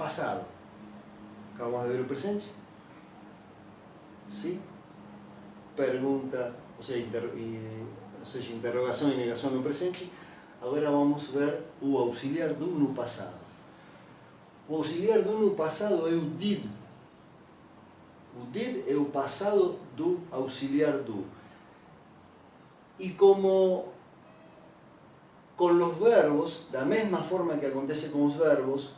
passado. Acabamos de ver o presente. Sim? Pergunta, ou seja, interrogação e negação no presente. Agora vamos ver o auxiliar do no passado. O auxiliar do no passado é o did. O did é o passado do auxiliar do. E como com os verbos, da mesma forma que acontece com os verbos,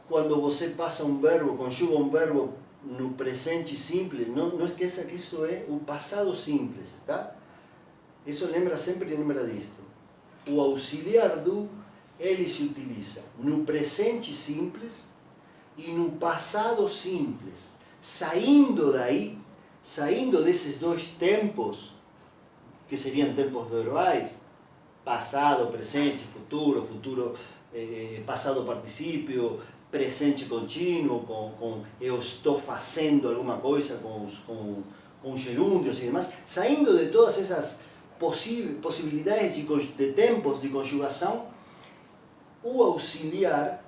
quando você passa um verbo, conjuga um verbo no presente simples, não esqueça que isso é o passado simples, tá? Isso lembra disto. O auxiliar do, ele se utiliza no presente simples e no passado simples. Saindo desses dois tempos, que seriam tempos verbais, passado, presente, futuro, passado particípio, presente contínuo, com eu estou fazendo alguma coisa com gerúndios e demais, saindo de todas essas possibilidades de tempos de conjugação, o auxiliar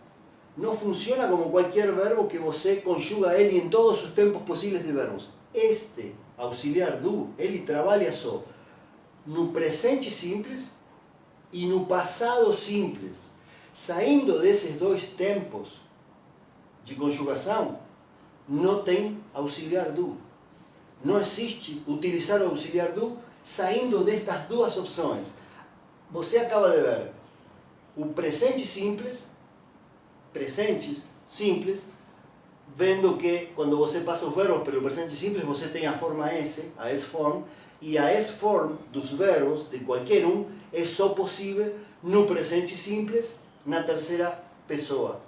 não funciona como qualquer verbo que você conjuga ele em todos os tempos possíveis de verbos. Este auxiliar do, ele trabalha só no presente simples e no passado simples. Saindo desses dois tempos de conjugação, não tem auxiliar do. Não existe utilizar o auxiliar do saindo destas duas opções. Você acaba de ver o presente simples, presentes simples, vendo que quando você passa os verbos pelo presente simples, você tem a forma S, a S-form, e a S-form dos verbos, de qualquer um, é só possível no presente simples, na terceira pessoa.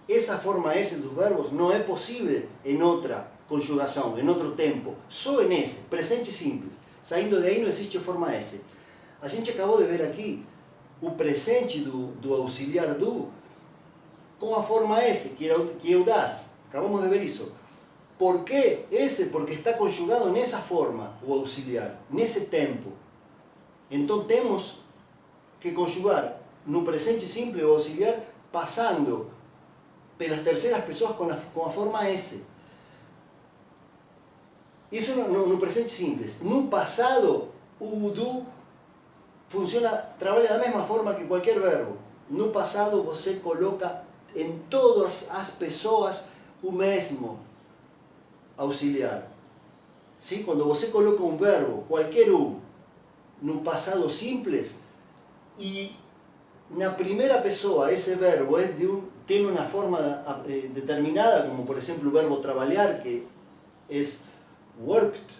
Essa forma S dos verbos não é possível em outra conjugação, em outro tempo, só nesse, presente simples. Saindo daí não existe forma S. A gente acabou de ver aqui o presente do auxiliar do com a forma S, que é o das. Acabamos de ver isso. Por que esse? Porque está conjugado nessa forma, o auxiliar, nesse tempo. Então temos que conjugar no presente simples o auxiliar passando pelas terceiras pessoas com a forma S. Isso no presente simples. No passado, o do trabalha da mesma forma que qualquer verbo. No passado você coloca em todas as pessoas o mesmo auxiliar. Sim? Quando você coloca um verbo, qualquer um, no passado simples, e na primeira pessoa esse verbo tem uma forma determinada, como por exemplo o verbo trabalhar, que é worked,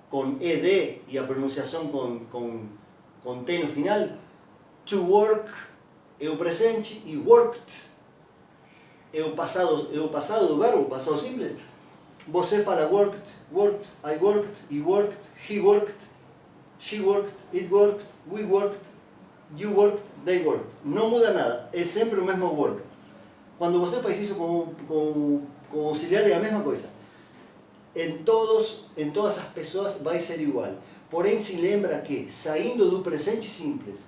com ed e a pronunciação com t no final. To work é o presente e worked é o passado do verbo, passado simples. Você fala worked, I worked, he worked, he worked, she worked, it worked, we worked, you worked, they worked. Não muda nada, é sempre o mesmo worked. Quando você faz isso com auxiliar é a mesma coisa. Em todas as pessoas vai ser igual. Porém, se lembra que, saindo do presente simples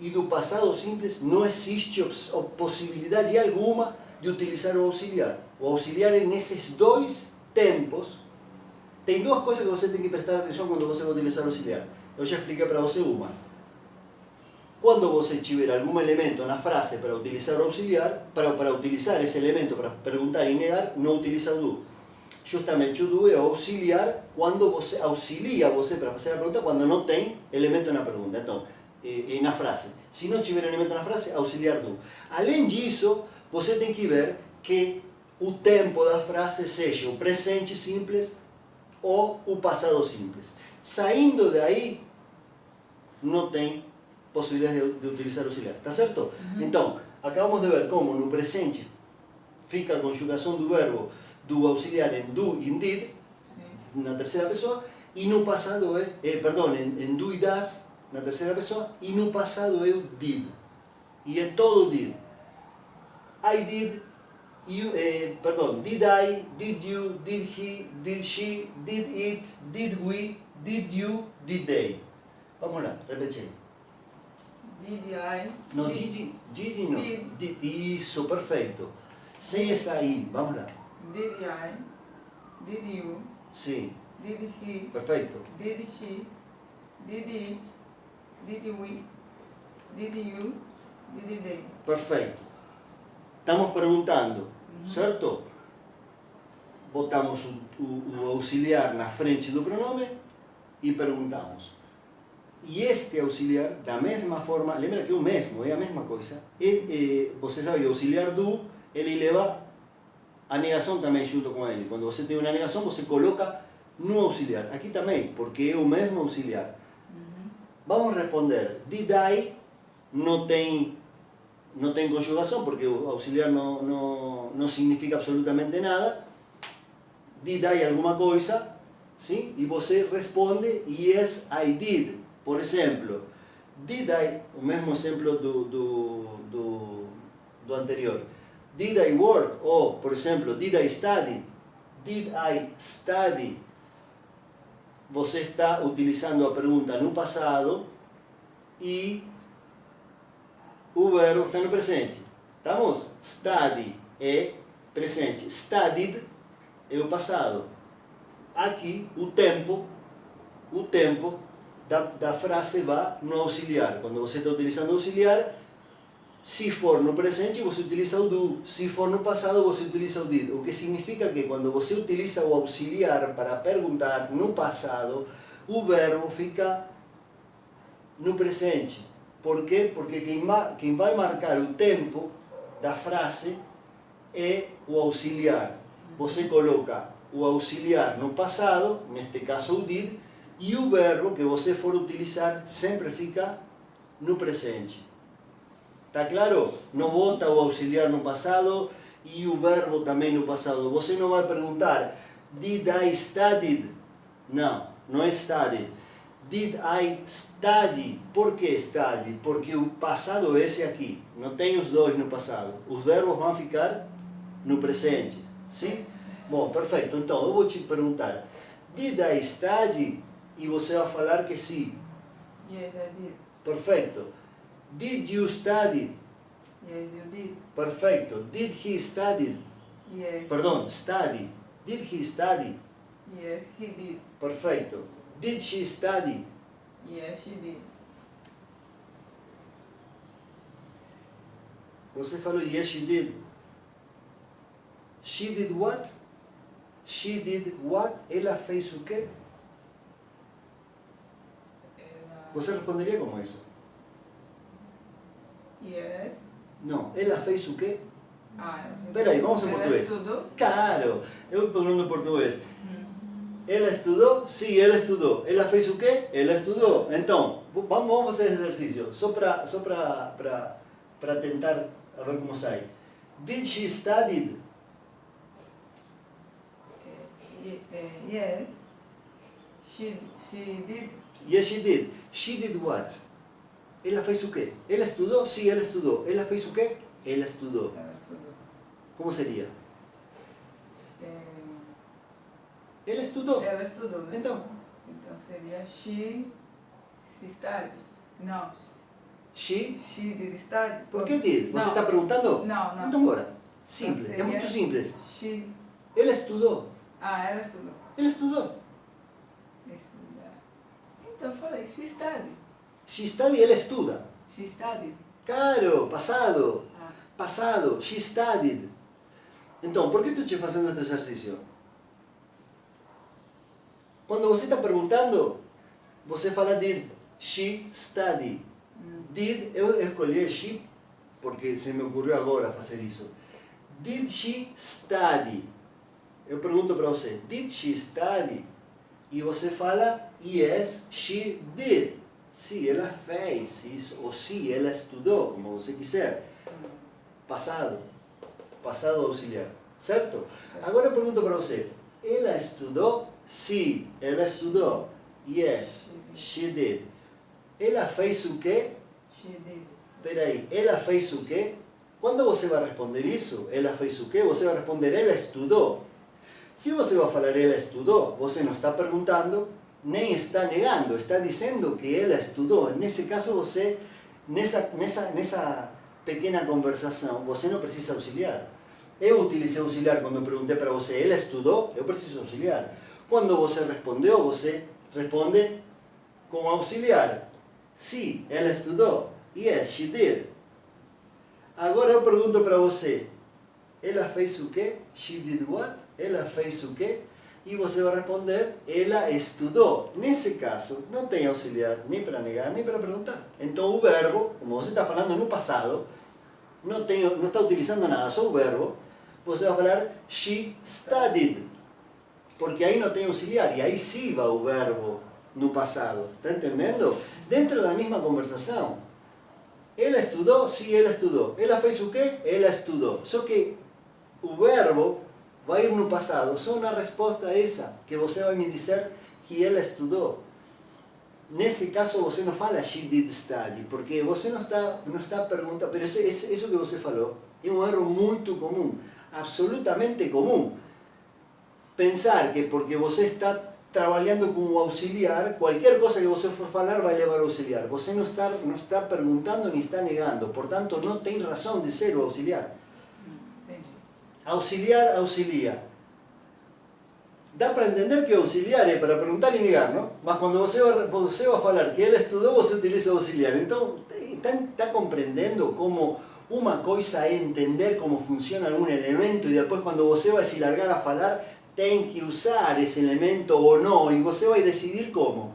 e do passado simples, não existe possibilidade alguma de utilizar o auxiliar. O auxiliar é nesses dois tempos. Tem duas coisas que você tem que prestar atenção quando você vai utilizar o auxiliar. Eu já expliquei para você uma. Quando você tiver algum elemento na frase para utilizar o auxiliar, para utilizar esse elemento para perguntar e negar, não utiliza o do. Justamente o do é auxiliar quando você auxilia você para fazer a pergunta, quando não tem elemento na pergunta. Então, na frase. Se não tiver elemento na frase, auxiliar do. Além disso, você tem que ver que o tempo da frase seja o presente simples ou o passado simples. Saindo daí, não tem possibilidade de utilizar o auxiliar. Tá certo? Então, acabamos de ver como no presente fica a conjugação do verbo do auxiliar em do e em did, na terceira pessoa, e no passado em do e das, na terceira pessoa, e no passado é o did. E é todo did. I did, did I, did you, did he, did she, did it, did we, did you, did they. Vamos lá, repetindo. Did I? No, Gigi no. Isso, perfecto. Sem essa I, vamos lá. Did I? Did you? Sim, Did he? perfecto. Did she? Did it? Did we? Did you? Did they? Perfecto. Estamos preguntando, certo? Botamos o auxiliar na frente do pronome e perguntamos. E este auxiliar, da mesma forma, lembra que é o mesmo, é a mesma coisa. Você sabe que o auxiliar do, ele leva a negação também junto com ele. Quando você tem uma negação, você coloca no auxiliar. Aqui também, porque é o mesmo auxiliar. Vamos responder. Did I não tem conjugação, porque o auxiliar não significa absolutamente nada. Did I alguma coisa, sim? E você responde, yes, I did. Por exemplo, did I, o mesmo exemplo do anterior. Did I work? Ou, por exemplo, did I study? Did I study? Você está utilizando a pergunta no passado e o verbo está no presente. Estamos? Study é presente. Studied é o passado. Aqui, o tempo da frase vai no auxiliar. Quando você está utilizando o auxiliar, se for no presente, você utiliza o do. Se for no passado, você utiliza o did. O que significa que quando você utiliza o auxiliar para perguntar no passado, o verbo fica no presente. Por quê? Porque quem vai marcar o tempo da frase é o auxiliar. Você coloca o auxiliar no passado, neste caso o did, e o verbo que você for utilizar sempre fica no presente. Está claro? Não bota o auxiliar no passado e o verbo também no passado. Você não vai perguntar, did I study? Não, não é study. Did I study? Por que study? Porque o passado é esse aqui. Não tem os dois no passado. Os verbos vão ficar no presente. Sim? Bom, perfeito. Então, eu vou te perguntar, did I study? E você vai falar que sim. Yes, I did. Perfeito. Did you study? Yes, you did. Perfeito. Did he study? Yes. Perdão, study. Did he study? Yes, he did. Perfeito. Did she study? Yes, she did. Você falou yes, she did. She did what? She did what? Ela fez o quê? Ela... Você responderia como isso? Yes. Não. Ela fez o quê? Ah, Espera aí, vamos em ela português. estudou? Claro, eu pergunto em português. Ela estudou? Sim, ela estudou. Ela fez o quê? Ela estudou. Então, vamos fazer esse exercício, só para tentar a ver como sai. Did she study? Yes. She did. Yes, she did. She did what? Ela fez o quê? Ela estudou? Sim, ela estudou. Ela fez o quê? Ela estudou. Ela estudou. Como seria? Ela estudou. Ela estudou, né? Então. Então seria she studied. Não. She? She did study. Por que did? Você Não. está perguntando? Não. Então bora. Simples, Então é muito seria simples. She... Ela estudou. Ah, ela estudou. Ela estudou. Estudar. Então eu falei, she studied. She study, ela estuda. She studied. Claro, passado. Ah. Passado, she studied. Então, por que estou te fazendo este exercício? Quando você está perguntando, você fala did. She studied. Did, eu escolhi she porque se me ocorreu agora fazer isso. Did she study? Eu pergunto para você, did she study? E você fala, yes, she did. Sim, ela fez isso. Ou sim, ela estudou, como você quiser. Passado. Passado auxiliar. Certo? Agora eu pergunto para você, ela estudou? Sim, ela estudou. Yes, she did. Ela fez o quê? She did. Espera aí, ela fez o quê? Quando você vai responder isso, ela fez o quê? Você vai responder, ela estudou. Se você vai falar, ela estudou, você não está perguntando, nem está negando, está dizendo que ela estudou. Nesse caso, você nessa pequena conversação, você não precisa auxiliar. Eu utilizei auxiliar quando perguntei para você, ela estudou? Eu preciso auxiliar. Quando você respondeu, você responde com auxiliar. Sim, ela estudou. Yes, she did. Agora eu pergunto para você, ela fez o quê? She did what? Ela fez o quê? E você vai responder, ela estudou. Nesse caso, não tem auxiliar nem para negar, nem para perguntar. Então o verbo, como você está falando no passado, não está utilizando nada, só o verbo, você vai falar, she studied. Porque aí não tem auxiliar, e aí sim vai o verbo no passado. Está entendendo? Dentro da mesma conversação. Ela estudou? Sim, ela estudou. Ela fez o quê? Ela estudou. Só que o verbo vai ir no passado. Só na resposta a essa, que você vai me dizer que ela estudou. Nesse caso você não fala she did study, porque você não está perguntando, pero isso que você falou é um erro muito comum, absolutamente comum. Pensar que porque você está trabalhando com o auxiliar, qualquer coisa que você for falar vai levar ao auxiliar. Você não está perguntando nem está negando, portanto não tem razão de ser o auxiliar. Auxiliar, auxilia. Dá para entender que auxiliar é para perguntar e negar, não? Mas quando você vai falar que ela estudou, você utiliza auxiliar. Então, está compreendendo como uma coisa é entender como funciona algum elemento e depois quando você vai se largar a falar, tem que usar esse elemento ou não, e você vai decidir como.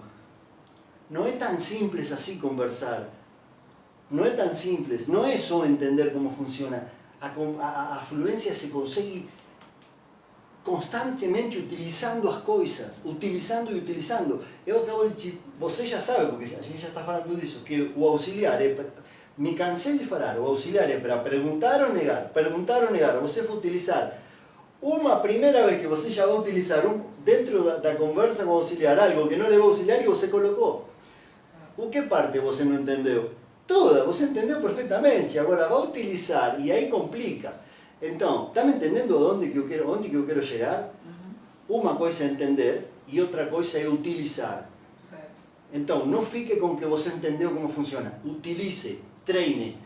Não é tão simples assim conversar. Não é tão simples. Não é só entender como funciona. A fluência se consegue constantemente utilizando as coisas, utilizando e utilizando. Eu acabo de... Você já sabe, porque a gente já está falando disso, que o auxiliar é... Me cansei de falar, o auxiliar é para perguntar ou negar. Perguntar ou negar. Você vai utilizar uma primeira vez que você já vai utilizar dentro da conversa com o auxiliar algo que não levou auxiliar e você colocou. O que parte você não entendeu? Toda, você entendeu perfeitamente. Agora vai utilizar e aí complica. Então, está me entendendo onde que eu quero chegar? Uma coisa é entender e outra coisa é utilizar. Então, não fique com que você entendeu como funciona. Utilize, treine,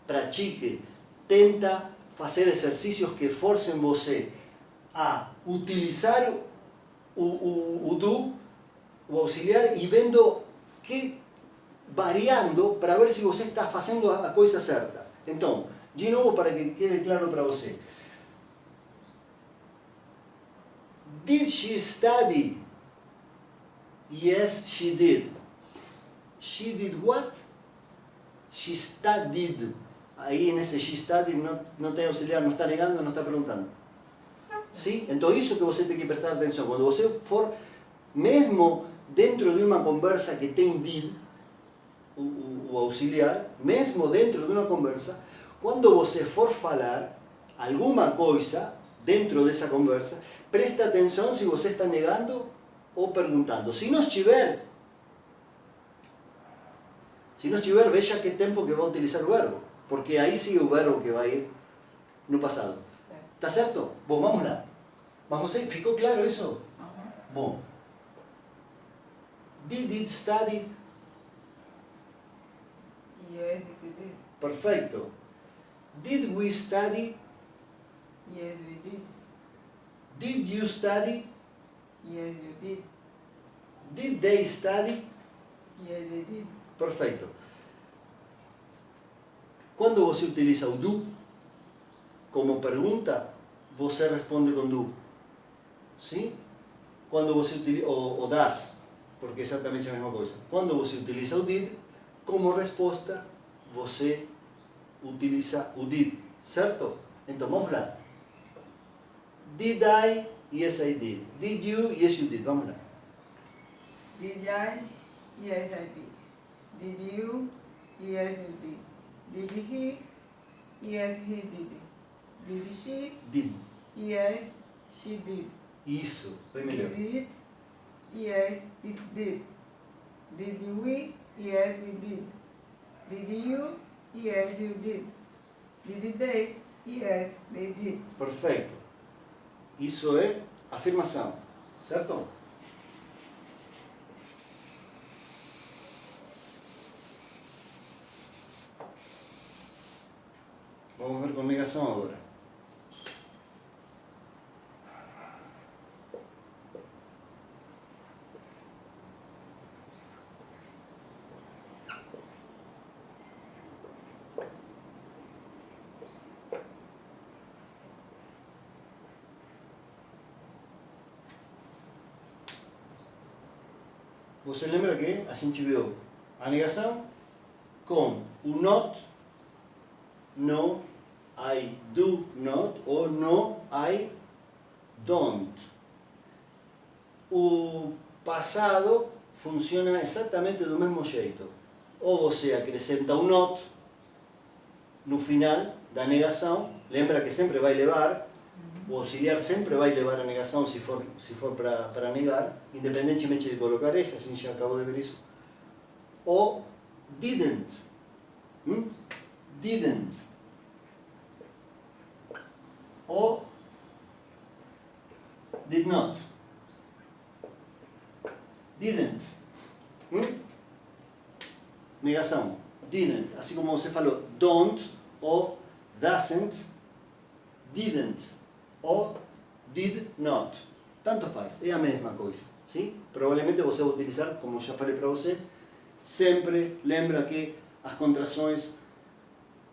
pratique, tenta fazer exercícios que forcem você a utilizar o do, o auxiliar, e vendo que variando para ver se você está fazendo a coisa certa. Então, de novo, para que quede claro para você. Did she study? Yes, she did. She did what? She studied. Aí nesse she studied não tem auxiliar, não está negando, não está perguntando. Sim? Então isso que você tem que prestar atenção. Quando você for, mesmo dentro de uma conversa que tem did, o auxiliar, mesmo dentro de uma conversa, quando você for falar alguma coisa dentro dessa conversa, preste atenção se você está negando ou perguntando. Se não estiver, veja que tempo que vai utilizar o verbo, porque aí sim é o verbo que vai ir no passado. Tá certo? Bom, vamos lá. Mas você, ficou claro isso? Bom. Did it study? Yes, it did. Perfeito. Did we study? Yes, we did. Did you study? Yes, you did. Did they study? Yes, they did. Perfeito. Quando você utiliza o do como pergunta, você responde com do. Sim? Quando você utiliza o das, porque é exatamente a mesma coisa. Quando você utiliza o did, como resposta, você utiliza o did. Certo? Então vamos lá. Did I? Yes, I did. Did you? Yes, you did. Vamos lá. Did I? Yes, I did. Did you? Yes, you did. Did he? Yes, he did. Did she? Did. Yes, she did. Isso. Foi melhor. Did it? Yes, it did. Did we? Yes, we did. Did you? Yes, you did. Did they? Yes, they did. Perfeito. Isso é afirmação. Certo? Vamos ver con negação agora. Você lembra que a gente viu a negação com o not, no, I do not, ou no, I don't. O passado funciona exatamente do mesmo jeito. Ou você acrescenta um not no final da negação, lembra que sempre vai levar, o auxiliar sempre vai levar a negação se for para negar, independentemente de colocar essa, a gente já acabou de ver isso. Ou didn't. Didn't. Ou did not. Didn't. Negação. Didn't. Assim como você falou don't ou doesn't, didn't ou did not. Tanto faz, é a mesma coisa. Sim? Provavelmente você vai utilizar, como já falei para você, sempre lembra que as contrações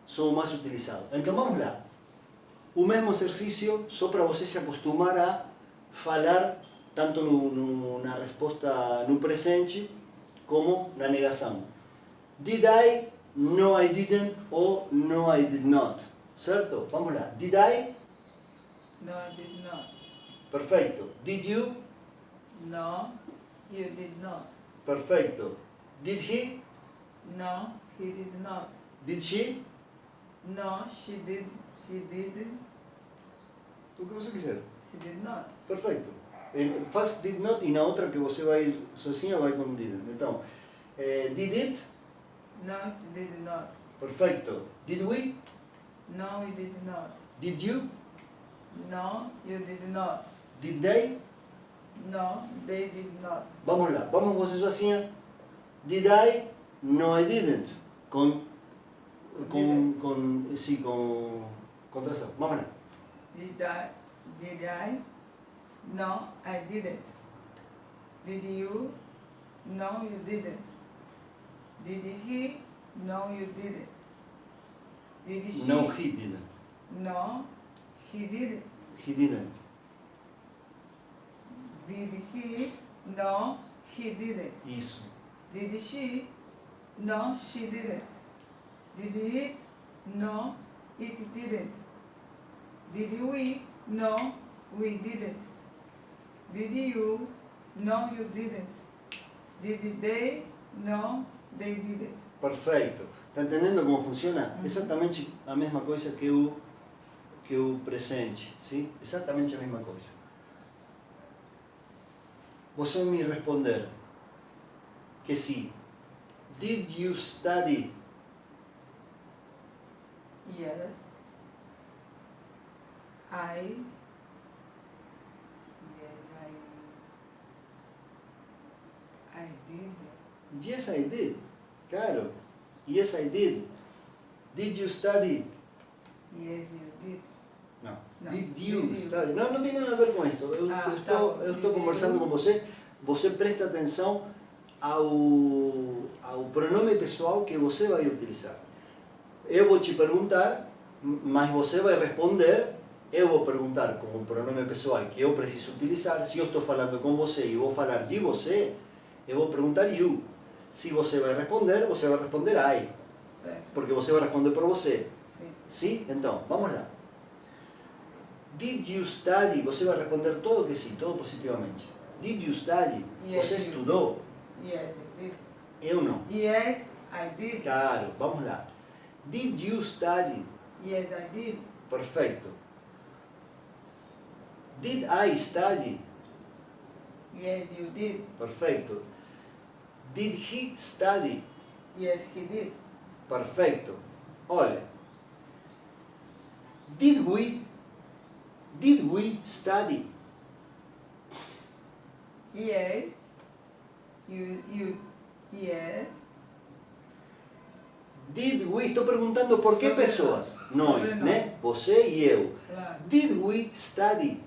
são mais utilizadas. Então vamos lá. O mesmo exercício só para você se acostumar a falar tanto na resposta no presente como na negação. Did I? No, I didn't. Ou no, I did not. Certo? Vamos lá. Did I? No, I did not. Perfeito. Did you? No, you did not. Perfeito. Did he? No, he did not. Did she? No, she did. She didn't. O que você quiser. She did not. Perfeito. Faz did not e na outra que você vai sozinha vai com didn't. Então, did it? No, it did not. Perfeito. Did we? No, we did not. Did you? No, you did not. Did they? No, they did not. Vamos lá. Vamos você sozinha. Did I? No, I didn't. Sí, con contração. Vamos lá. Did I? No, I didn't. Did you? No, you didn't. Did he? No, you didn't. Did she? No, he didn't. No, he didn't. He didn't. Did he? No, he didn't. Isso. Did she? No, she didn't. Did it? No, it didn't. Did we? No, we didn't. Did you? No, you didn't. Did they? No, they didn't. Perfeito. Está entendendo como funciona? Exatamente a mesma coisa que o presente, sim? Exatamente a mesma coisa. Você me responder que sim. Did you study? Yes. I. Yeah, I did. Yes, I did. Claro. Yes, I did. Did you study? Yes, you did. No. No. Did you Did you? study? Não, não tem nada a ver com isto. Eu estou conversando com você. Você presta atenção ao pronome pessoal que você vai utilizar. Eu vou te perguntar, mas você vai responder. Eu vou perguntar com o pronome pessoal que eu preciso utilizar. Se eu estou falando com você e vou falar de você, eu vou perguntar you. Se você vai responder I. Certo. Porque você vai responder por você. Sim. Sim? Então, vamos lá. Did you study? Você vai responder todo que sim, todo positivamente. Did you study? Yes, Você you estudou? Yes, you did. Eu não. Yes, I did. Claro, vamos lá. Did you study? Yes, I did. Perfeito. Did I study? Yes, you did. Perfeito. Did he study? Yes, he did. Perfeito. Olha. Did we study? Yes. You yes. Did we, estou perguntando por que Sobre pessoas? nós. Nós, Sobre né? nós. Você e eu. Claro. Did we study?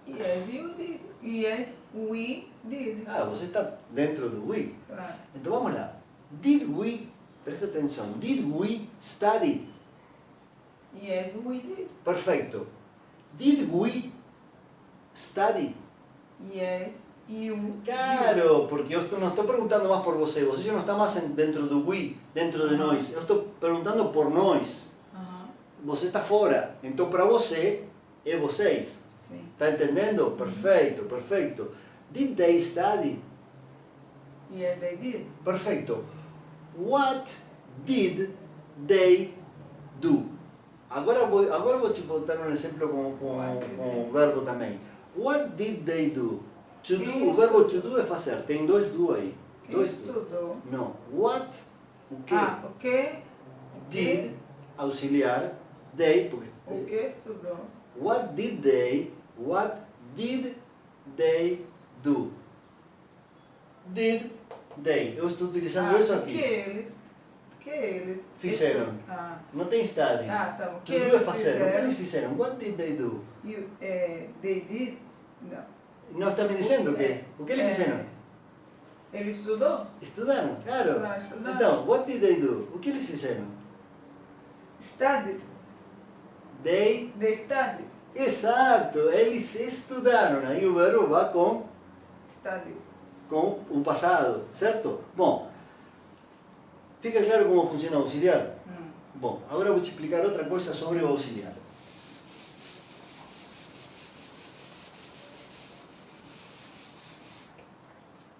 Yes, you did. Yes, we did. Ah, você está dentro do we. Claro. Então vamos lá. Did we, presta atenção, did we study? Yes, we did. Perfeito. Did we study? Yes, you did. Claro, porque eu não estou perguntando mais por você. Você já não está mais dentro do we, dentro de nós. Eu estou perguntando por nós. Aham. Você está fora. Então para você é vocês. Sim. Está entendendo? Perfeito, perfeito. Did they study? Yes, they did. Perfeito. What did they do? Agora vou te botar um exemplo com o verbo também. What did they do? To do, o verbo to do é fazer. Tem dois do aí. Quem Dois. estudou? Não. What, o que? Ah, o que? Did, auxiliar. They, porque... O que estudou? What did they do? Did they. Eu estou utilizando isso O que aqui. eles Fizeram. Ah, Não tem study. tá. O To que do é eles fazer. O que fizeram? eles fizeram? What did they do? They did? Não. Não está me dizendo o quê? O que eles fizeram? Ele estudou? Estudaram, claro. Claro, estudaram. Então, what did they do? O que eles fizeram? Studied. They... They studied. Exato, eles estudaram. Aí o verbo vai Studied. com o passado, certo? Bom, fica claro como funciona o auxiliar? Bom, agora eu vou te explicar outra coisa sobre o auxiliar.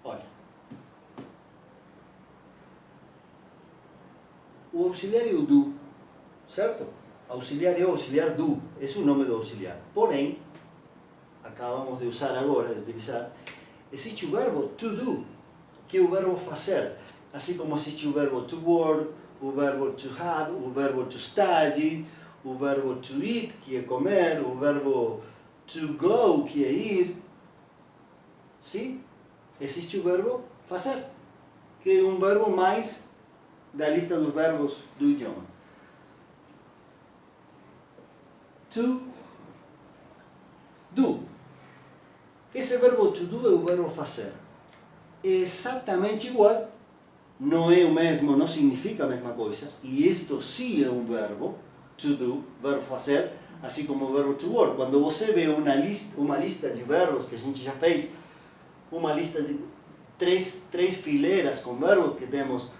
Olha, o auxiliar é o do, certo? Auxiliar é o auxiliar do, esse é o nome do auxiliar. Porém, acabamos de usar agora, de utilizar, existe o verbo to do, que é o verbo fazer. Assim como existe o verbo to work, o verbo to have, o verbo to study, o verbo to eat, que é comer, o verbo to go, que é ir. Sim? Existe o verbo fazer, que é um verbo mais da lista dos verbos do idioma. To do. Esse verbo to do é o verbo fazer. É exatamente igual, não é o mesmo, não significa a mesma coisa, e isto sim é um verbo, to do, verbo fazer, assim como o verbo to work. Quando você vê uma lista de verbos que a gente já fez, uma lista de três fileiras com verbos que temos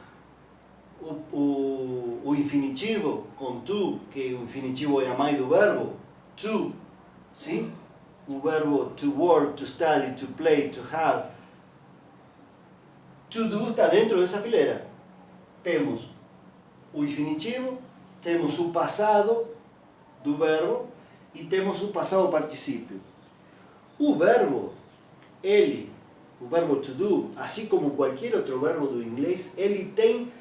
o infinitivo com to, que o infinitivo é a mãe do verbo, to, sim? O verbo to work, to study, to play, to have. To do está dentro dessa fileira. Temos o infinitivo, temos o passado do verbo e temos o passado particípio. O verbo, ele, o verbo to do, assim como qualquer outro verbo do inglês, ele tem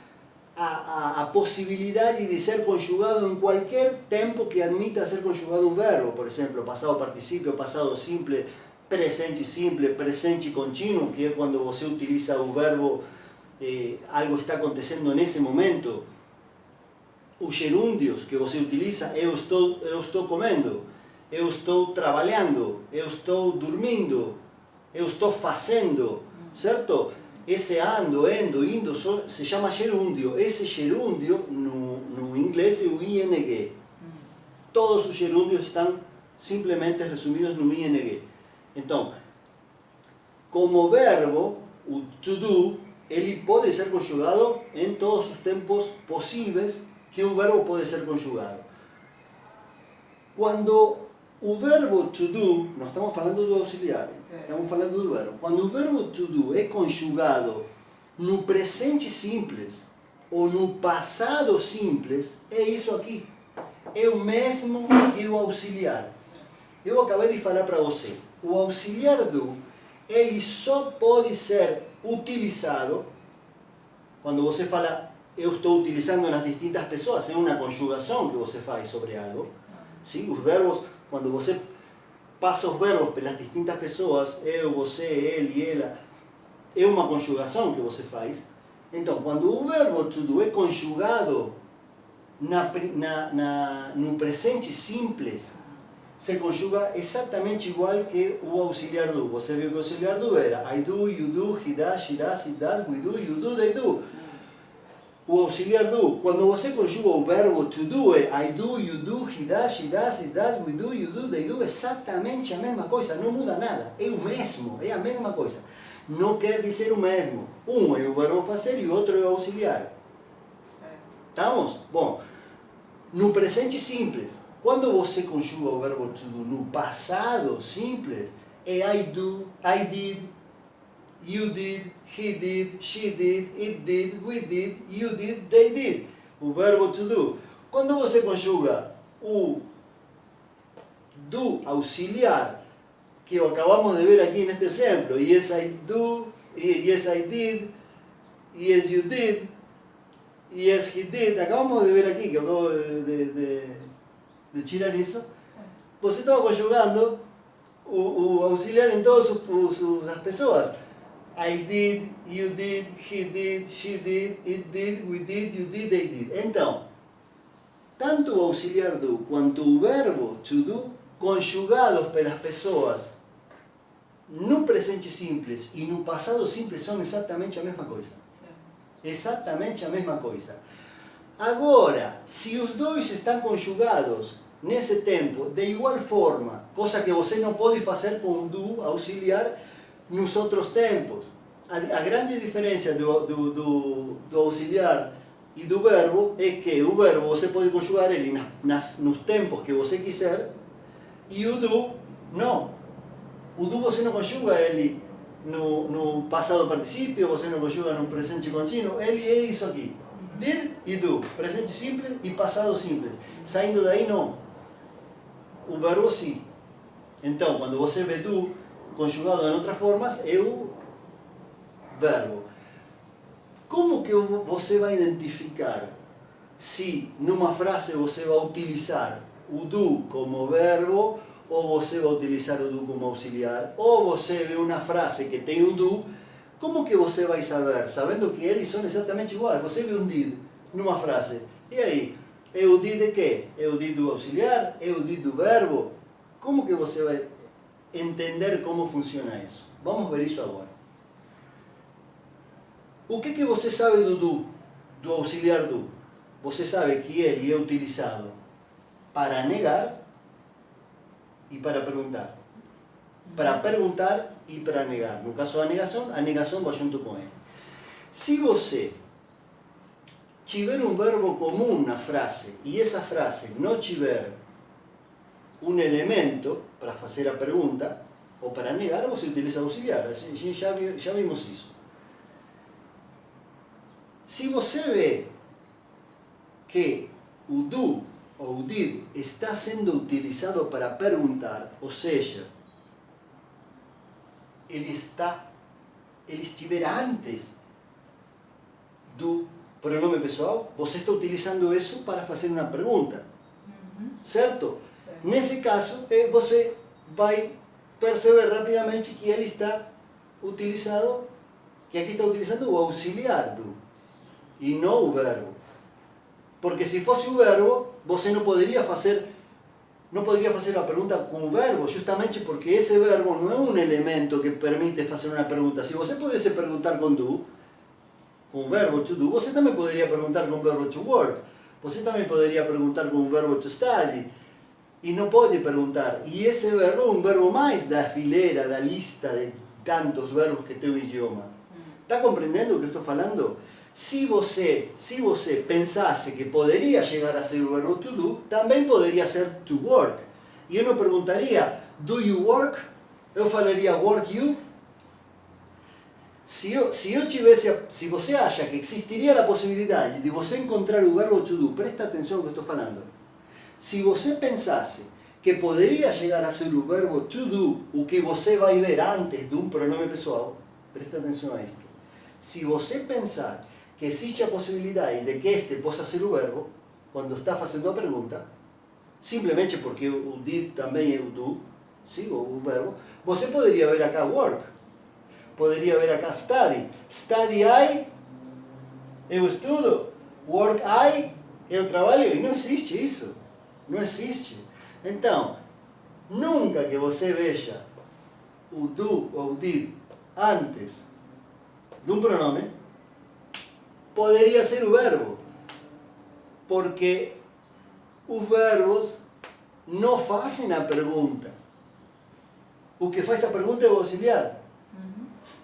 a possibilidade de ser conjugado em qualquer tempo que admita ser conjugado um verbo. Por exemplo, passado particípio, passado simples, presente contínuo, que é quando você utiliza o verbo, algo está acontecendo nesse momento. Os gerúndios que você utiliza, eu estou comendo, eu estou trabalhando, eu estou dormindo, eu estou fazendo, certo? Esse ando, endo, indo, se chama gerúndio. Esse gerúndio, no inglês, é o ing. Todos os gerúndios estão simplesmente resumidos no ing. Então, como verbo, o to do, ele pode ser conjugado em todos os tempos possíveis que um verbo pode ser conjugado. Quando o verbo to do, nós estamos falando do auxiliar, estamos falando do verbo. Quando o verbo to do é conjugado no presente simples ou no passado simples, é isso aqui. É o mesmo que o auxiliar. Eu acabei de falar para você. O auxiliar do, ele só pode ser utilizado quando você fala eu estou utilizando nas distintas pessoas, é uma conjugação que você faz sobre algo. Sim? Os verbos, quando você passa os verbos pelas distintas pessoas, eu, você, ele, ela, é uma conjugação que você faz. Então, quando o verbo to do é conjugado no presente simples, se conjuga exatamente igual que o auxiliar do. Você viu que o auxiliar do era I do, you do, he does, she does, it does, we do, you do, they do. O auxiliar do, quando você conjuga o verbo to do, é I do, you do, he does, she does, it does, we do, you do, they do, exatamente a mesma coisa, não muda nada, é o mesmo, é a mesma coisa. Não quer dizer o mesmo. Um é o verbo fazer e o outro é o auxiliar. Estamos? Bom, no presente simples, quando você conjuga o verbo to do no passado simples, é I do, I did, you did, he did, she did, it did, we did, you did, they did. O verbo to do. Quando você conjuga o do auxiliar, que acabamos de ver aqui neste exemplo, yes I do, yes I did, yes you did, yes he did, acabamos de ver aqui, que acabo de tirar isso, você estava conjugando o auxiliar em todas as pessoas. I did, you did, he did, she did, it did, we did, you did, they did. Então, tanto o auxiliar do quanto o verbo to do, conjugados pelas pessoas no presente simples e no passado simples, são exatamente a mesma coisa. Exatamente a mesma coisa. Agora, se os dois estão conjugados nesse tempo de igual forma, coisa que você não pode fazer com o do auxiliar nos outros tempos. A grande diferença do auxiliar e do verbo é que o verbo você pode conjugar ele nos tempos que você quiser e o do não. O do você não conjuga ele no passado particípio, você não conjuga no presente contínuo, ele é isso aqui. Did e do, presente simples e passado simples. Saindo daí não. O verbo sim. Então, quando você vê do conjugado em outras formas, é o verbo. Como que você vai identificar se numa frase você vai utilizar o do como verbo, ou você vai utilizar o do como auxiliar, ou você vê uma frase que tem o do, como que você vai saber? Sabendo que eles são exatamente iguais. Você vê um did numa frase, e aí? É o did de quê? É o did do auxiliar? É o did do verbo? Como que você vai entender como funciona isso? Vamos ver isso agora. O que você sabe do auxiliar do? Você sabe que ele é utilizado para negar e para perguntar. Para perguntar e para negar. No caso da negação, a negação vai junto com ele. Se você tiver um verbo comum na frase e essa frase não tiver um elemento para fazer a pergunta ou para negar, você utiliza auxiliar. Assim, já vimos isso. Se você vê que o do ou o did está sendo utilizado para perguntar, ou seja, ele estiver antes do pronome pessoal, você está utilizando isso para fazer uma pergunta. Certo? Nesse caso, você vai perceber rapidamente que ele está utilizado, que aqui está utilizando o auxiliar do, e não o verbo. Porque se fosse o verbo, você não poderia fazer a pergunta com o verbo, justamente porque esse verbo não é um elemento que permite fazer uma pergunta. Se você pudesse perguntar com do, com o verbo to do, você também poderia perguntar com o verbo to work. Você também poderia perguntar com o verbo to study. E não pode perguntar. E esse verbo é um verbo mais da fileira, da lista de tantos verbos que tem o idioma. Está compreendendo o que estou falando? Se você pensasse que poderia chegar a ser o verbo to do, também poderia ser to work. E eu não perguntaria, do you work? Eu falaria, work you? Se você acha que existiria a possibilidade de você encontrar o verbo to do, presta atenção ao que estou falando. Se você pensasse que poderia chegar a ser o verbo to do, o que você vai ver antes de um pronome pessoal, presta atenção a isto. Se você pensar que existe a possibilidade de que este possa ser o verbo, quando está fazendo a pergunta, simplesmente porque o did também é o do, sim, o verbo, você poderia ver acá work, poderia ver acá study. Study I, eu estudo, work I, eu trabalho, e não existe isso. Não existe. Então, nunca que você veja o do ou did antes de um pronome, poderia ser o verbo. Porque os verbos não fazem a pergunta. O que faz a pergunta é o auxiliar.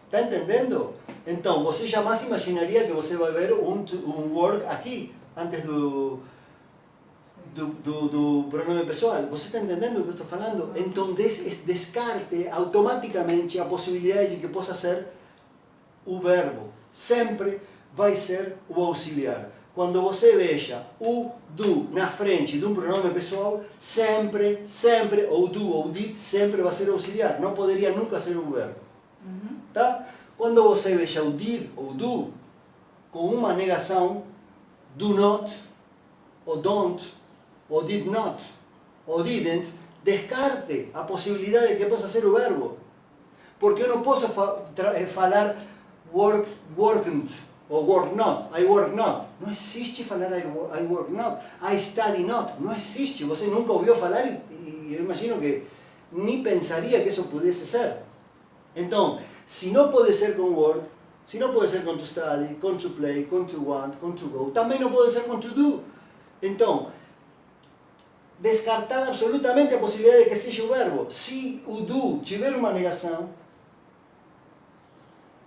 Está entendendo? Então, você jamais imaginaria que você vai ver um work aqui, antes do pronome pessoal. Você está entendendo o que eu estou falando? Então, descarte automaticamente a possibilidade de que possa ser o verbo. Sempre vai ser o auxiliar. Quando você veja o do na frente de um pronome pessoal, sempre, ou do ou did, sempre vai ser auxiliar. Não poderia nunca ser um verbo. Tá? Quando você veja o did ou do com uma negação, do not, ou don't, ou did not, ou didn't, descarte a possibilidade de que possa ser o verbo. Porque eu não posso falar worked ou work not, I work not. Não existe falar I work not, I study not. Não existe. Você nunca ouviu falar e eu imagino que nem pensaria que isso pudesse ser. Então, se não pode ser com work, se não pode ser com to study, com to play, com to want, com to go, também não pode ser com to do. Então, descartar absolutamente a possibilidade de que seja o verbo. Se o do tiver uma negação,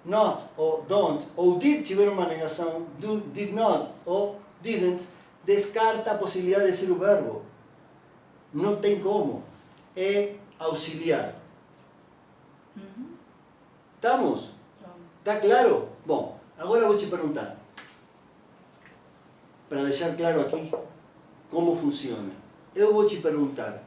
not ou don't, ou did tiver uma negação, do, did not ou didn't, descarta a possibilidade de ser o verbo. Não tem como. É auxiliar. Estamos? Está claro? Bom, agora vou te perguntar, para deixar claro aqui como funciona. Eu vou te perguntar,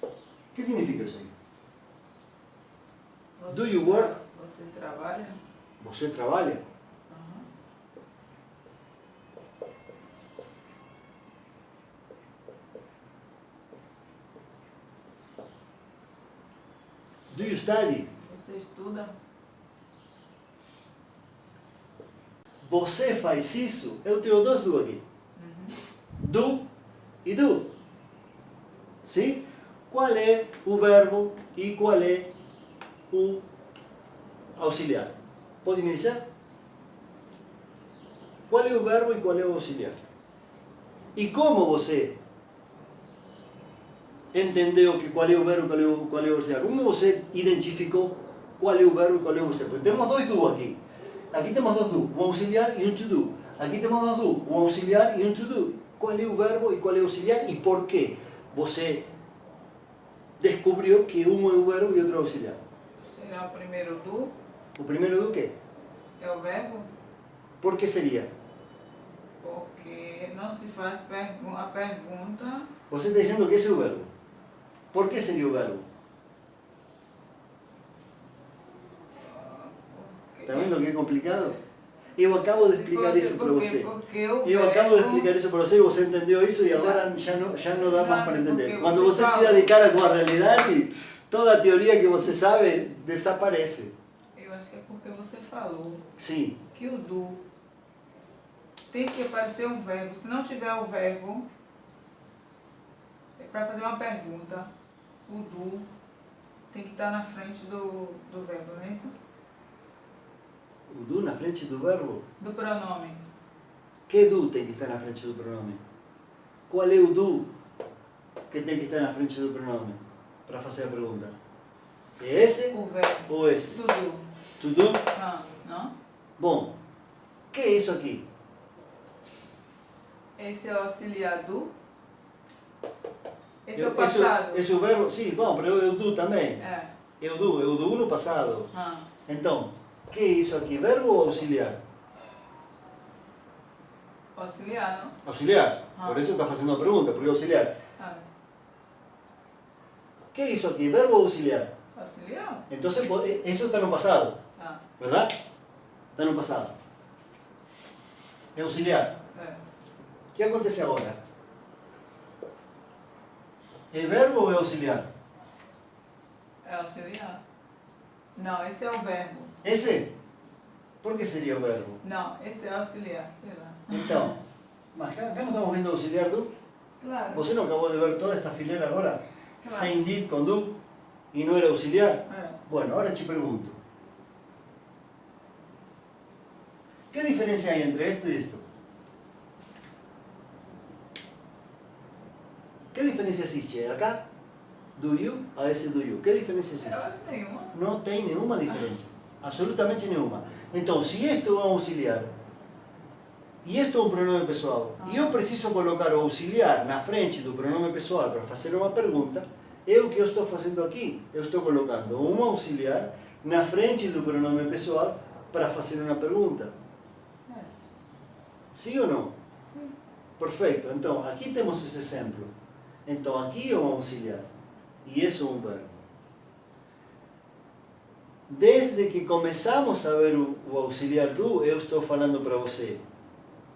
o que significa isso aí? Do you work? Você trabalha? Você trabalha? Do you study? Você estuda? Você faz isso? Eu tenho dois do aqui. Do e do. Sim? Qual é o verbo e qual é o auxiliar? Pode me dizer? Qual é o verbo e qual é o auxiliar? E como você entendeu que qual é o verbo e qual é o auxiliar? Como você identificou qual é o verbo e qual é o auxiliar? Porque temos dois do aqui. Aqui temos dois do, um auxiliar e um to do. Aqui temos dois do, um auxiliar e um to do. Qual é o verbo e qual é o auxiliar e por que você descobriu que um é o verbo e outro é o auxiliar? Será o primeiro do? O primeiro do quê? É o verbo? Por que seria? Porque não se faz a pergunta. Você está dizendo que esse é o verbo. Por que seria o verbo? Está vendo que é complicado? Eu acabo de explicar isso para você. Eu acabo de explicar isso para você e você entendeu isso e agora já não dá mais para entender. Quando você se dá de cara com a realidade, toda a teoria que você sabe desaparece. Eu acho que é porque você falou Sim. que o do tem que aparecer um verbo. Se não tiver o verbo, é para fazer uma pergunta, o do tem que estar na frente do verbo, não é isso? O do na frente do verbo? Do pronome. Que do tem que estar na frente do pronome? Qual é o do que tem que estar na frente do pronome? Para fazer a pergunta. É esse O verbo. ou esse? Tudo. To do? Não? Bom, o que é isso aqui? Esse é o auxiliar do. Esse é o passado. Esse é o verbo? Sim, bom, mas é o do também. É. É o do no passado. Então, o que é isso aqui? Verbo ou auxiliar? Auxiliar, não? Auxiliar. Por isso está fazendo a pergunta, porque é auxiliar. O que é isso aqui? Verbo ou auxiliar? Auxiliar? Então, isso está no passado, ¿verdad? Está no passado. É auxiliar. É. O que acontece agora? É verbo ou é auxiliar? É auxiliar. Não, esse é o verbo. Esse? Por que seria o verbo? Não, esse é auxiliar, sei lá. Então, mas cá não estamos vendo auxiliar do? Claro. Você não acabou de ver toda esta fileira agora? Claro. Sem did com do e não era auxiliar? É. Bueno, ahora te pregunto. ¿Qué diferencia hay entre esto y esto? ¿Qué diferencia existe? Acá, do you, a ese do you. ¿Qué diferencia existe? Eu acho nenhuma. No tem nenhuma diferença. Absolutamente nenhuma. Então, se isto é um auxiliar, e isto é um pronome pessoal, e eu preciso colocar o auxiliar na frente do pronome pessoal para fazer uma pergunta, é o que eu estou fazendo aqui. Eu estou colocando um auxiliar na frente do pronome pessoal para fazer uma pergunta. É. Sim ou não? Sim. Perfeito. Então, aqui temos esse exemplo. Então, aqui é um auxiliar. E isso é um verbo. Desde que começamos a ver o auxiliar do, eu estou falando para você.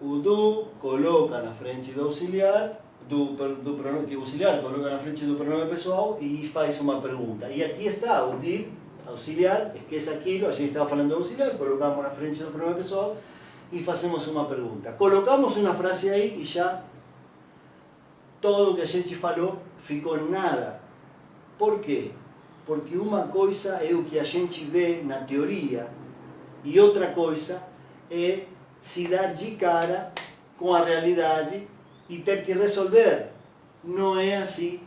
O do coloca na frente do auxiliar, do pronome que o auxiliar coloca na frente do pronome pessoal e faz uma pergunta. E aqui está o did, auxiliar, esquece aquilo, a gente estava falando do auxiliar, colocamos na frente do pronome pessoal e fazemos uma pergunta. Colocamos uma frase aí e já todo o que a gente falou ficou nada. Por quê? Porque uma coisa é o que a gente vê na teoria e outra coisa é se dar de cara com a realidade e ter que resolver. Não é assim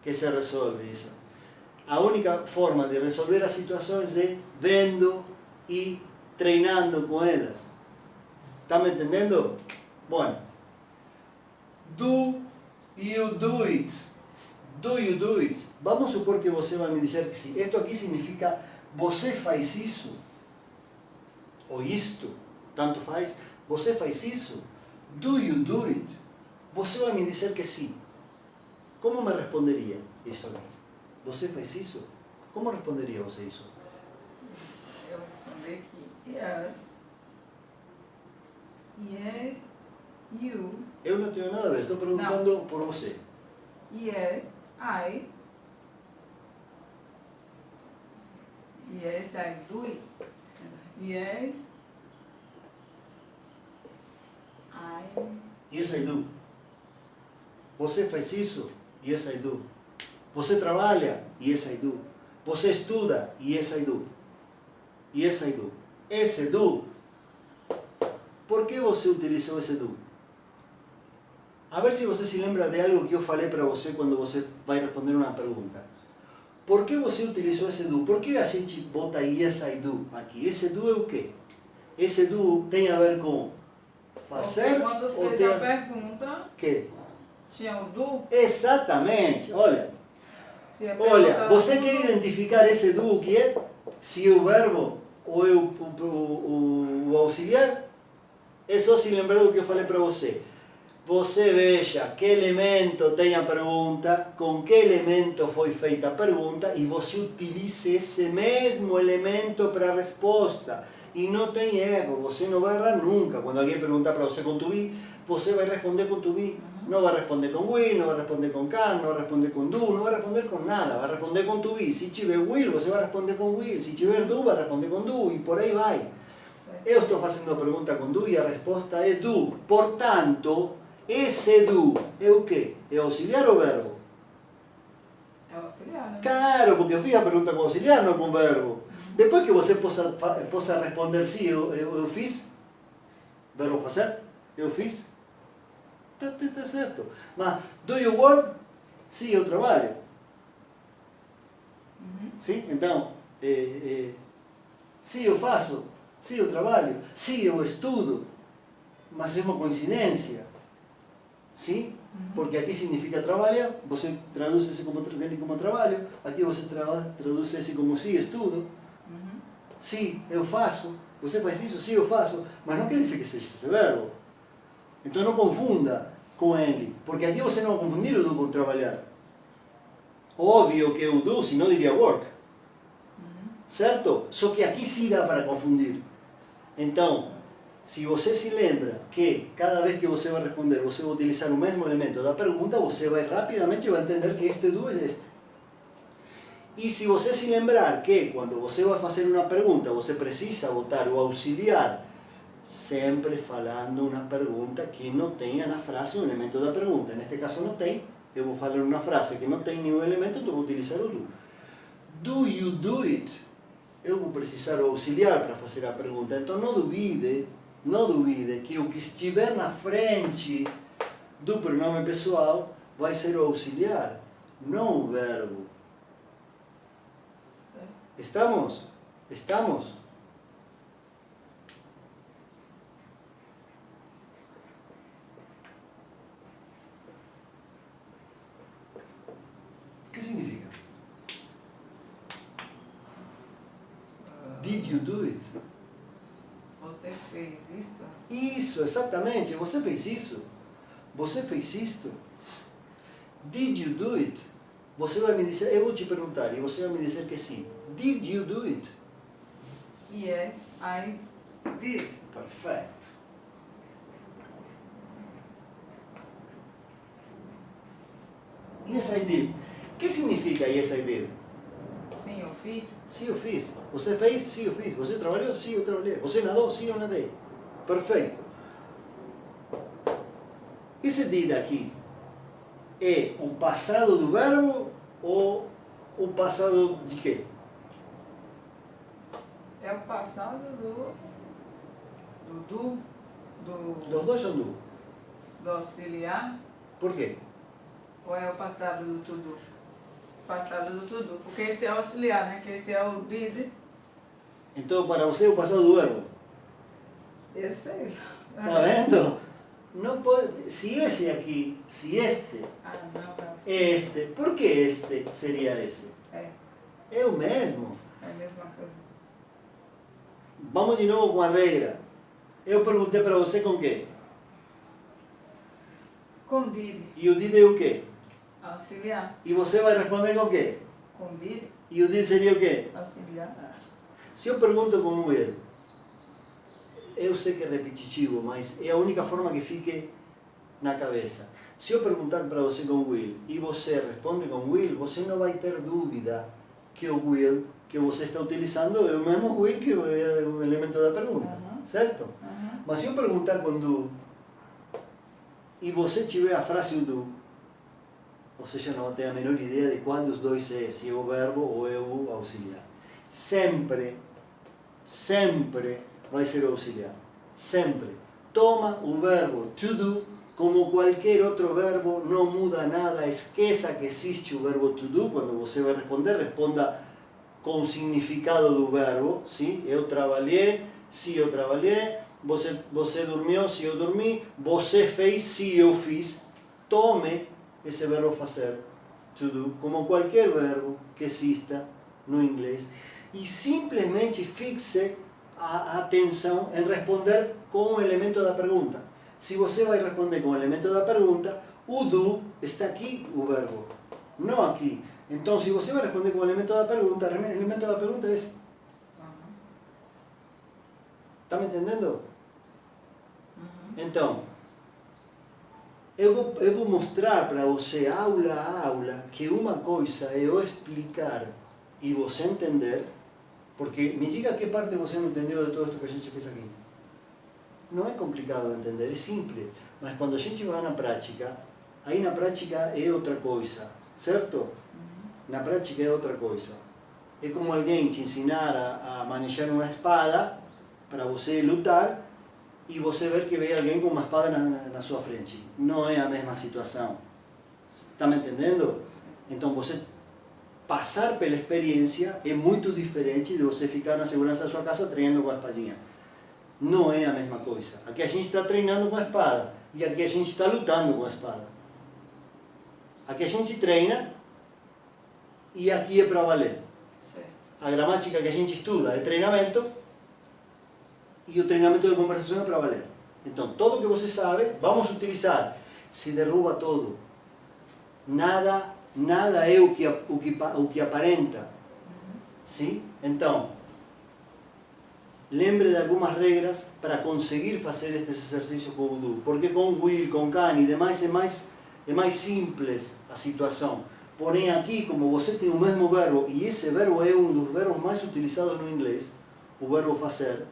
que se resolve isso. A única forma de resolver as situações é vendo e treinando com elas. Está me entendendo? Bom, do you do it? Do you do it? Vamos supor que você vai me dizer que sim. Isto aqui significa você faz isso. Ou isto, tanto faz. Você faz isso? Do you do it? Você vai me dizer que sim. Como me responderia isso aqui? Você faz isso? Como responderia você isso? Eu vou responder que yes. Yes, you. Eu não tenho nada a ver, estou perguntando por você. Yes, I. Yes, I do it. Yes, I. Yes, I do. Você faz isso? Yes, I do. Você trabalha? Yes, I do. Você estuda? Yes, I do. Yes, I do. Esse do. Por que você utilizou esse do? A ver se você se lembra de algo que eu falei para você quando você vai responder uma pergunta. Por que você utilizou esse do? Por que a gente bota yes, I do aqui? Esse do é o quê? Esse do tem a ver com fazer Porque quando ou fez tem a pergunta, que? tinha o do. Exatamente. Olha, Se a pergunta olha, você do- quer identificar esse do o que é? Se é o verbo ou é o auxiliar? É só se lembrar do que eu falei para você. Você veja que elemento tem a pergunta, com que elemento foi feita a pergunta e você utilize esse mesmo elemento para a resposta. E não tem erro, você não vai errar nunca. Quando alguém perguntar para você com to be, você vai responder com to be. Não vai responder com will, não vai responder com can, não vai responder com do, não vai responder com nada, vai responder com to be. Se tiver will, você vai responder com will. Se tiver do, vai responder com do e por aí vai. Certo. Eu estou fazendo a pergunta com do e a resposta é do. Portanto, esse do é o quê? É auxiliar ou verbo? É auxiliar, né? Claro, porque eu fiz a pergunta com auxiliar, não com verbo. Depois que você possa responder sim, eu fiz, verbo fazer, eu fiz, tá certo. Mas, do you work? Sim, eu trabalho. Sim? Então, sim, eu faço. Sim, eu trabalho. Sim, eu estudo. Mas é uma coincidência. Sim? Porque aqui significa trabalhar, você traduz esse como trabalho, aqui você traduz esse como sim, estudo. Sim, eu faço. Você faz isso? Sim, eu faço. Mas não quer dizer que seja esse verbo. Então não confunda com ele. Porque aqui você não vai confundir o do com trabalhar. Óbvio que o do, senão diria work. Certo? Só que aqui sim dá para confundir. Então, se você se lembra que cada vez que você vai responder, você vai utilizar o mesmo elemento da pergunta, você vai rapidamente vai entender que este do é este. E se você se lembrar que quando você vai fazer uma pergunta, você precisa botar o auxiliar, sempre falando uma pergunta que não tenha na frase um elemento da pergunta. Neste caso não tem, eu vou falar uma frase que não tem nenhum elemento, então vou utilizar o do. Do you do it? Eu vou precisar o auxiliar para fazer a pergunta. Então não duvide que o que estiver na frente do pronome pessoal vai ser o auxiliar, não o verbo. ¿Estamos? ¿Estamos? ¿Qué significa? Did you do it? Você fez isto? Isso, exatamente. Você fez isso? Você fez isto? Did you do it? Você vai me dizer, eu vou te perguntar e você vai me dizer que sim. Did you do it? Yes, I did. Perfeito. Yes, I did. O que significa yes, I did? Sim, eu fiz. Sim, eu fiz. Você fez? Sim, eu fiz. Você trabalhou? Sim, eu trabalhei. Você nadou? Sim, eu nadei. Perfeito. Esse did aqui é o passado do verbo ou o passado de quê? É o passado do Os dois são do. do auxiliar, Por quê? ou é o passado do tudo? Passado do tudo, porque esse é o auxiliar, né? Que esse é o did. Então, para você é o passado do verbo. Eu sei. Está vendo? Não pode. Se esse aqui, se este Ah, não, é o é auxiliar. este, por que este seria esse? É, É o mesmo. é a mesma coisa. Vamos de novo com a regra. Eu perguntei para você com quê? Com did, E o did é o quê? auxiliar. E você vai responder com quê? Com did, E o did seria o quê? auxiliar. Se eu pergunto com will, eu sei que é repetitivo, mas é a única forma que fique na cabeça. Se eu perguntar para você com will e você responde com will, você não vai ter dúvida que o will que você está utilizando é o mesmo will que é o elemento da pergunta, certo? Mas se eu perguntar com do e você tiver a frase do, você já não vai ter a menor ideia de qual dos dois é, se é o verbo ou é o auxiliar. Sempre vai ser o auxiliar. Sempre. Toma o verbo to do como qualquer outro verbo, não muda nada, esqueça que existe o verbo to do. Quando você vai responder, responda com o significado do verbo. Sim? Eu trabalhei, se eu trabalhei. Você dormiu, se eu dormi. Você fez, se eu fiz. Tome esse verbo fazer, to do, como qualquer verbo que exista no inglês. E simplesmente fixe a atenção em responder com o elemento da pergunta. Se você vai responder com o elemento da pergunta, o do está aqui, o verbo, não aqui. Então, se você vai responder com o elemento da pergunta, o elemento da pergunta é esse. Está me entendendo? Então, eu vou mostrar para você, aula a aula, que uma coisa é eu explicar e você entender, porque me diga que parte você não entendeu de tudo isso que a gente fez aqui. Não é complicado de entender, é simples, mas quando a gente vai na prática, aí na prática é outra coisa, certo? Na prática é outra coisa. É como alguém te ensinar a manejar uma espada para você lutar e você ver que vem alguém com uma espada na sua frente. Não é a mesma situação. Está me entendendo? Então você passar pela experiência é muito diferente de você ficar na segurança da sua casa treinando com a espadinha. Não é a mesma coisa. Aqui a gente está treinando com a espada e aqui a gente está lutando com a espada. Aqui a gente treina e aqui é para valer. A gramática que a gente estuda é treinamento e o treinamento de conversação é para valer. Então, tudo que você sabe, vamos utilizar. Se derruba todo. Nada é o que aparenta. Sim? Então, lembre de algumas regras para conseguir fazer estes exercícios com o do. Porque com will, com can e demais é mais simples a situação. Porém aqui, como você tem o mesmo verbo, e esse verbo é um dos verbos mais utilizados no inglês, o verbo fazer,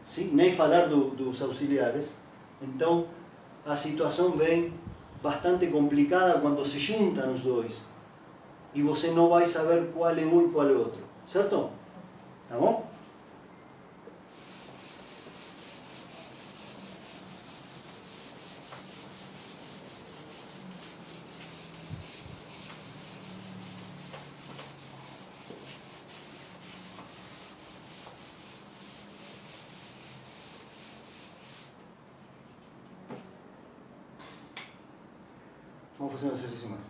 sim? Nem falar dos auxiliares, então a situação vem bastante complicada quando se juntam os dois. E você não vai saber qual é um e qual é outro. Certo? Tá bom? Vamos fazer um exercício mais.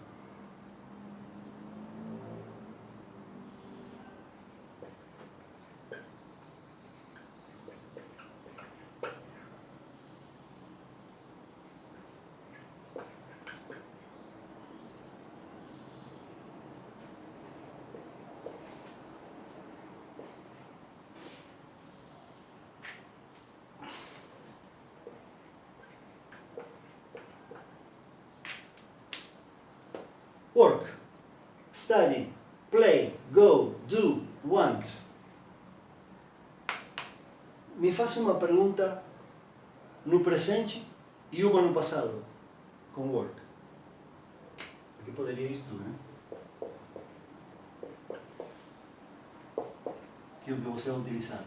Work, study, play, go, do, want. Me faça uma pergunta no presente e uma no passado, com work. Aqui poderia ir tudo, né? Que é o que você vai utilizar.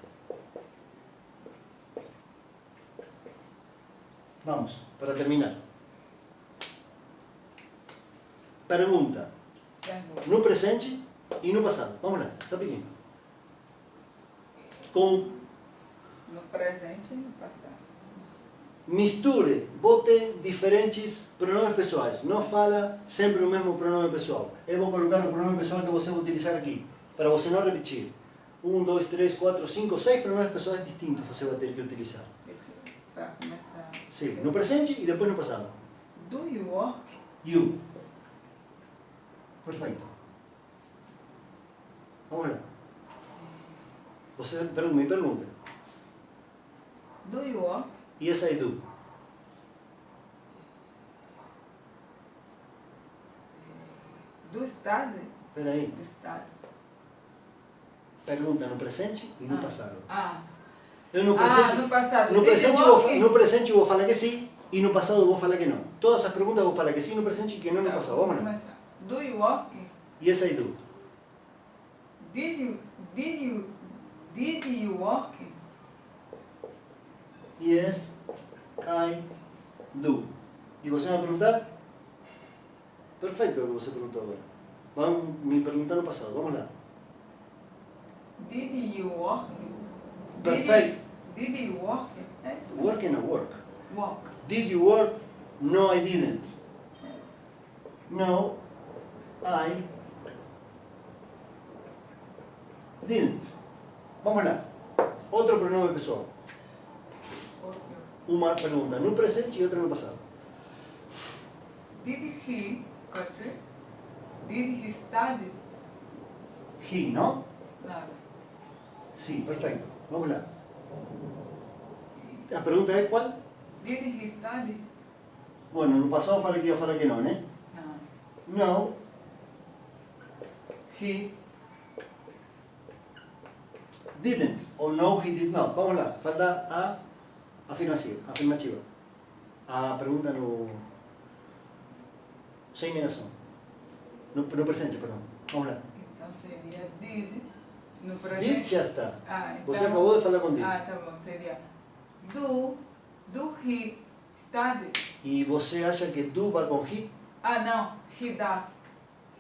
Vamos, para terminar. Pergunta. No presente e no passado. Vamos lá, rapidinho. Com No presente e no passado. misture, bote diferentes pronomes pessoais. Não fala sempre o mesmo pronome pessoal. Eu vou colocar o pronome pessoal que você vai utilizar aqui, para você não repetir. 1, 2, 3, 4, 5, 6 pronomes pessoais distintos você vai ter que utilizar. Para começar. Sim, no presente e depois no passado. Do you work? You. Perfeito. Vamos lá. Você me pergunta. Do you work? Yes, I do. Do study? Espera aí. Do study. Pergunta no presente e no passado. Eu no no passado. no presente eu vou falar que sim e no passado eu vou falar que não. Todas as perguntas eu vou falar que sim no presente e que não no passado. Vamos lá. Do you work? Yes, I do. Did you work? Yes, I do. E você vai perguntar? Perfeito o que você perguntou agora. Vamos me perguntar no passado. Vamos lá. Did you work? Perfeito. Did you work? É isso mesmo. Work and work. Work. Did you work? No, I didn't. No, I didn't. Vamos lá. Outro pronome pessoal. Outro. Uma pergunta no presente e outra no passado. Did he, pode ser? Did he study? He, não? Nada. Sim, perfeito. Vamos lá. A pergunta é qual? Did he study? Bueno, no passado eu falei que ia falar que não, né? Não. No, he didn't. Ou no, he did not. Vamos lá. Falta a afirmativa. A pergunta no... sem negação. No presente, perdão. Vamos lá. Então seria did. No Did presente. já está. Então, Você acabou de falar com did. tá bom. Seria do he study? E você acha que do vai com he? Não. He does.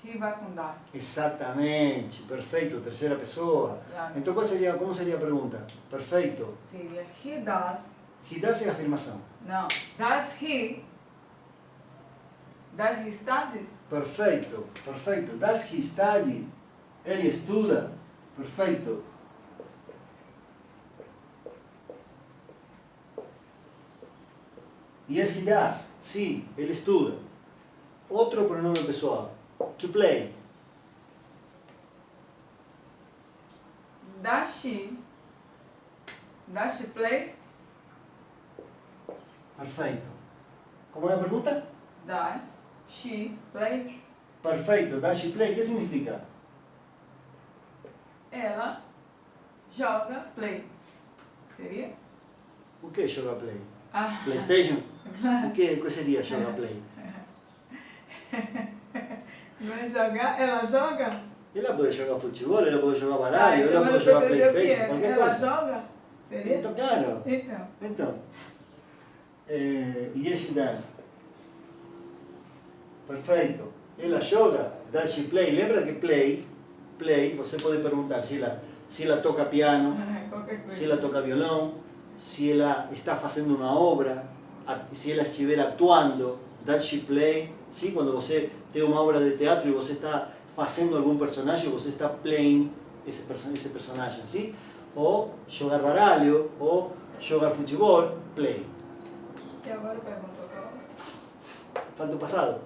He vai com does. Exatamente. Perfeito. Terceira pessoa. Claro. Então como seria a pergunta? Perfeito. Seria he does. He does é a afirmação. Não. Does he study? Perfeito. Perfeito. Does he study? Ele estuda. Perfeito. Yes, he does. Sim, ele estuda. Outro pronome pessoal. To play. Does she Does she play? Perfecto. ¿Cómo es la pregunta? Does she play? Perfecto. Does she play? ¿Qué significa? Ela joga play. Seria? O que joga play? Ah, PlayStation? O que seria joga play? não é jogar, ela joga? Ela pode jogar futebol, ela pode jogar Ah, baralho, então ela eu pode jogar pensei o PlayStation, quê? qualquer Ela coisa. joga? Seria? Então, claro. Então. Então, yes she does. Perfeito. Ela joga. Does she play? Lembra que play, você pode perguntar se ela toca piano, Qualquer coisa. se ela toca violão, se ela está fazendo uma obra, se ela estiver atuando. Does she play? Sim, quando você tem uma obra de teatro e você está fazendo algum personagem, você está playing esse personagem, sim? Ou jogar baralho, ou jogar futebol, play. E agora pergunta qual? Falta o passado.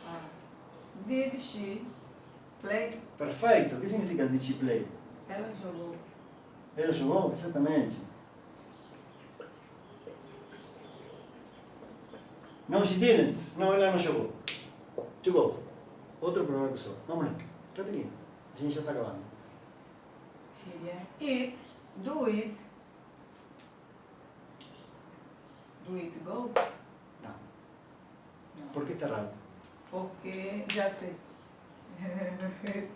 Ah. Did she play? Perfeito. O que significa did she play? Ela jogou. Ela jogou? Exatamente. No, she didn't. Não, ela não jogou. Jogou. Outro pronome pessoa. Vamos lá. Rapidinho. A gente já está acabando. Seria it, do it. Do it go? Não. Não. Por que está errado? Porque já sei.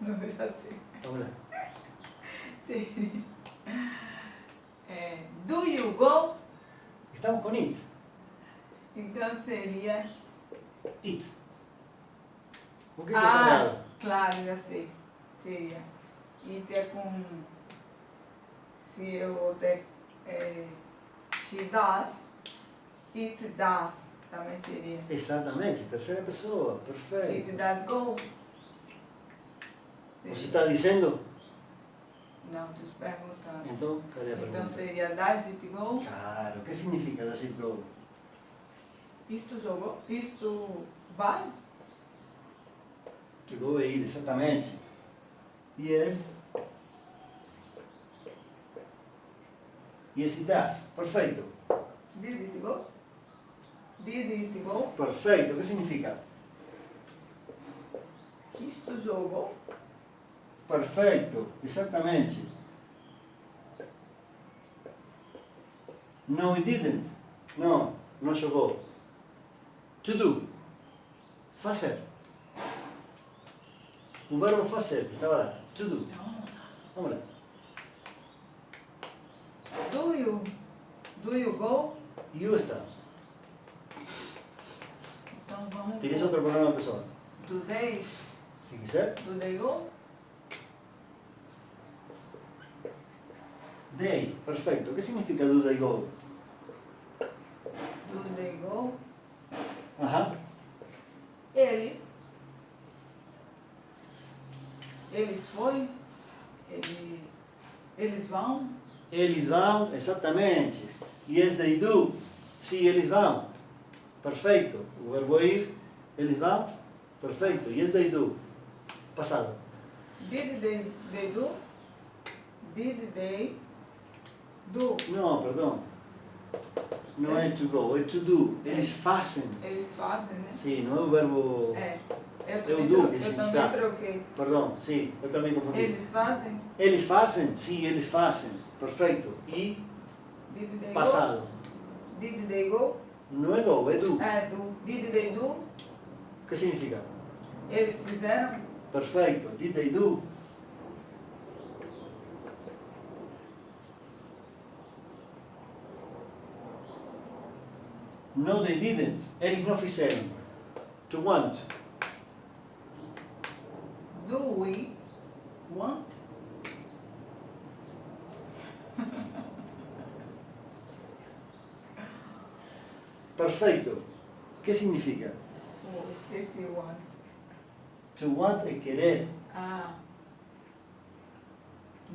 Não, já sei. Vamos lá. Seria. Do you go? Estamos com it. Então seria. It. O que está errado? Claro, já sei. Seria. It é com. Se eu der. She does. It does. Também seria. Exatamente. Terceira pessoa. Perfeito. It does go. Você está dizendo? Não, estou perguntando. Então, cadê a Então pergunta? seria does it go? Claro. O que significa does it go? Isto jogou? Isto vai? To go é ir, exatamente. Yes. Yes, it does. Perfeito. Did it go? Did it go? Perfeito. O que significa? Isto jogou? Perfeito. Exatamente. No, it didn't. Não, não jogou. To do. Fazer. O verbo fazer. Estava lá. To do. Não. Vamos lá. Do you go? You está. Então vamos. Tienes outro programa, pessoal? Do they? Se quiser. Do they go? They. Perfeito. O que significa do they go? Do they go? Aham. Eles foi? Eles vão? Eles vão, exatamente. Yes, they do. Sim, eles vão. Perfeito. O verbo ir, eles vão. Perfeito. Yes, they do. Passado. Did they do? Did they do? Não, perdão. Não é to go, é to do. Eles fazem. Eles fazem, né? Sim, não é o verbo... Eu do também, que a gente eu está. também troquei. Perdão, sim, eu também confundi. Eles fazem? Eles fazem? Sim, eles fazem. Perfeito. E Did they passado. go? Did they go? Não é go, é do. Do. Did they do? O que significa? Eles fizeram? Perfeito. Did they do? No, they didn't. Eles não fizeram. To want. Do we want? Perfeito. O que significa? Oh, esqueci o want. To want é querer.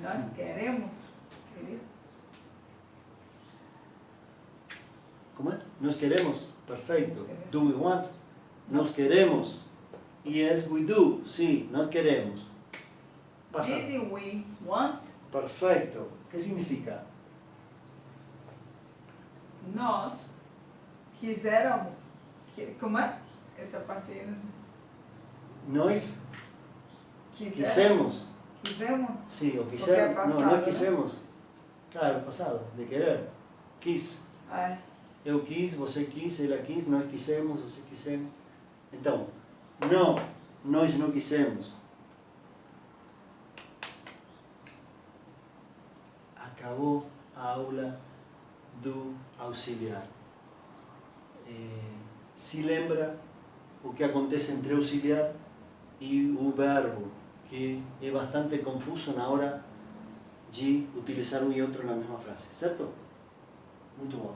Nós queremos? Seria? Como é? Nós queremos. Perfeito. Do we want? Nós queremos. Yes, we do. Sim, nós queremos. Passado. Did we want? Perfeito. O que significa? Nós quiseram. Como é? Essa parte aí. Nós Quiseram. quisemos. Quisemos? Sí, o Porque quisemos. é No, passado, nós né? quisemos. Claro, passado, de querer. Quis. É. Eu quis, você quis, ela quis, nós quisemos, você quisemos. Então, não, nós não quisemos. Acabou a aula do auxiliar. Se lembra o que acontece entre auxiliar e o verbo, que é bastante confuso na hora de utilizar um e outro na mesma frase, certo? Muito bom.